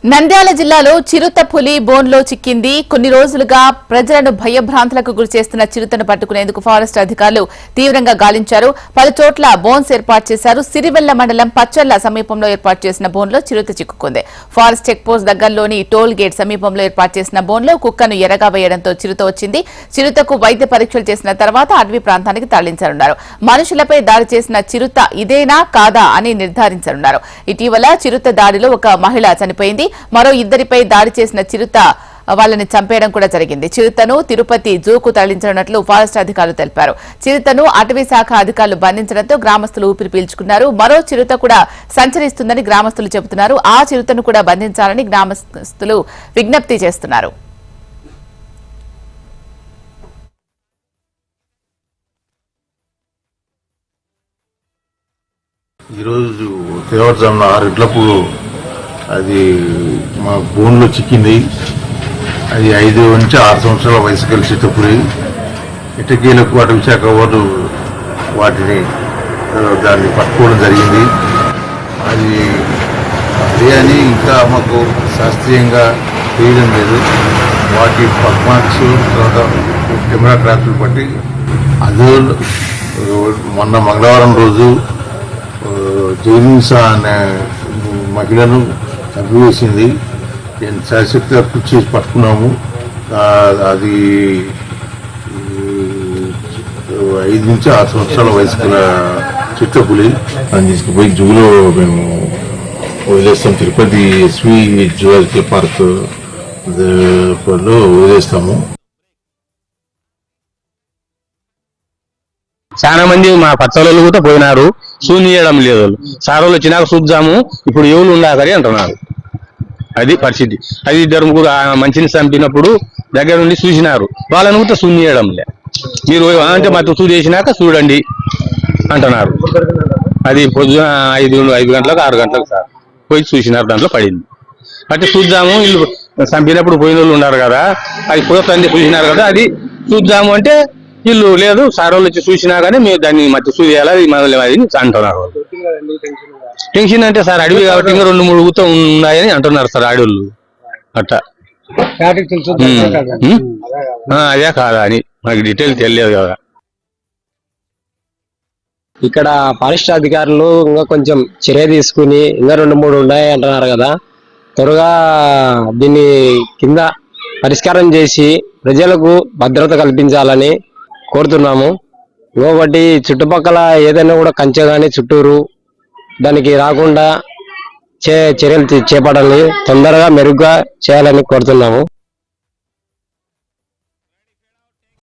నంద్యాల జిల్లాలో చిరుత పులి బోన్లో చిక్కింది. కొన్ని రోజులుగా ప్రజలను భయభ్రాంతులకు గురిచేస్తున్న చిరుతను పట్టుకునేందుకు ఫారెస్ట్ అధికారులు తీవ్రంగా గాలించారు. పలు చోట్ల బోన్స్ ఏర్పాటు చేశారు. సిరివెల్ల మండలం పచ్చళ్ల సమీపంలో ఏర్పాటు చేసిన బోన్లో చిరుత చిక్కుకుంది. ఫారెస్ట్ చెక్ పోస్ట్ దగ్గరలోని టోల్ గేట్ సమీపంలో ఏర్పాటు చేసిన బోన్లో కుక్కను ఎరగా వేయడంతో చిరుత వచ్చింది. చిరుతకు వైద్య పరీక్షలు చేసిన తర్వాత అటవీ ప్రాంతానికి తరలించనున్నారు. మనుషులపై దాడి చేసిన చిరుత ఇదేనా కాదా అని నిర్ధారించనున్నారు. ఇటీవల చిరుత దాడిలో ఒక మహిళ చనిపోయింది. మరో ఇద్దరిపై దాడి చేసిన చిరుత వాళ్ళని చంపేయడం కూడా జరిగింది. చిరుతను తిరుపతి జూకు తరలించనున్నట్లు ఫారెస్ట్ అధికారులు తెలిపారు. చిరుతను అటవీ శాఖ అధికారులు బంధించడంతో గ్రామస్తులు ఊపిరి పీల్చుకున్నారు. మరో చిరుత కూడా సంచరిస్తుందని గ్రామస్తులు చెబుతున్నారు. ఆ చిరుతను కూడా బంధించాలని గ్రామస్తులు విజ్ఞప్తి చేస్తున్నారు. ఈరోజు తెల్లవారుజామున 6 గంటలకు అది మా బోన్లో చిక్కింది. అది 5 నుంచి 6 సంవత్సరాల వయసు కలిసి చిత్తపురి ఇటకీలకు అటవీ శాఖ వారు దాన్ని పట్టుకోవడం జరిగింది. అది అదే అని ఇంకా మాకు శాస్త్రీయంగా తెలియడం లేదు. వాటి పర్ఫార్మెన్స్ తర్వాత కెమెరా ట్రాప్లు బట్టి అదే మొన్న మంగళవారం రోజు జైనిసా అనే మహిళను చంపివేసింది. శాశక్తిగా కృషి చేసి పట్టుకున్నాము. అది 5 నుంచి 6 సంవత్సరాల వయసు గల చిత్తపులి. దాన్ని తీసుకుపోయి జూలో మేము వదిలేస్తాం. తిరుపతి ఎస్వి జువాలజికల్ పార్క్ లో వదిలేస్తాము. చాలా మంది మా పచ్చళ్ళు కూడా పోయినారు. చూనియడం లేదు. సార్ వాళ్ళు వచ్చినాక చూద్దాము, ఇప్పుడు ఎవరు ఉండాలి అంటున్నారు. అది పరిస్థితి. అది ఇద్దరు ముగ్గురు మంచిని చంపినప్పుడు దగ్గర నుండి చూసినారు. వాళ్ళని కూడా చూనియడం లే. మీరు అంటే మాతో చూసేసినాక చూడండి అంటున్నారు. అది పొద్దున 5 గంటలకు 6 గంటలకు సార్ పోయి చూసినారు. దాంట్లో పడింది. అంటే చూద్దాము, వీళ్ళు చంపినప్పుడు పోయిన వాళ్ళు ఉన్నారు కదా, అది పోతుంది చూసినారు కదా, అది చూద్దాము అంటే వీళ్ళు లేదు, సార్ వాళ్ళు వచ్చి చూసినా కానీ మేము దాన్ని మధ్య చూసేయాలి అది అంటున్నారు. టెన్షన్ అంటే సార్ అడవి కాబట్టి ఇంకా 2-3 ఊత ఉన్నాయని అంటున్నారు సార్ ఆడోళ్ళు. అట్లా అదే కాదా అని మనకి డీటెయిల్ తెలియదు కదా. ఇక్కడ ఫారెస్ట్ అధికారులు ఇంకా కొంచెం చర్య తీసుకుని ఇంకా 2-3 ఉన్నాయి అంటున్నారు కదా, త్వరగా దీన్ని కింద పరిష్కారం చేసి ప్రజలకు భద్రత కల్పించాలని కోరుతున్నాము. ఇంకొకటి చుట్టుపక్కల ఏదైనా కూడా కంచె కానీ చుట్టూరు దానికి రాకుండా చర్యలు చేపట్టాలని, తొందరగా మెరుగ్గా చేయాలని కోరుతున్నాము.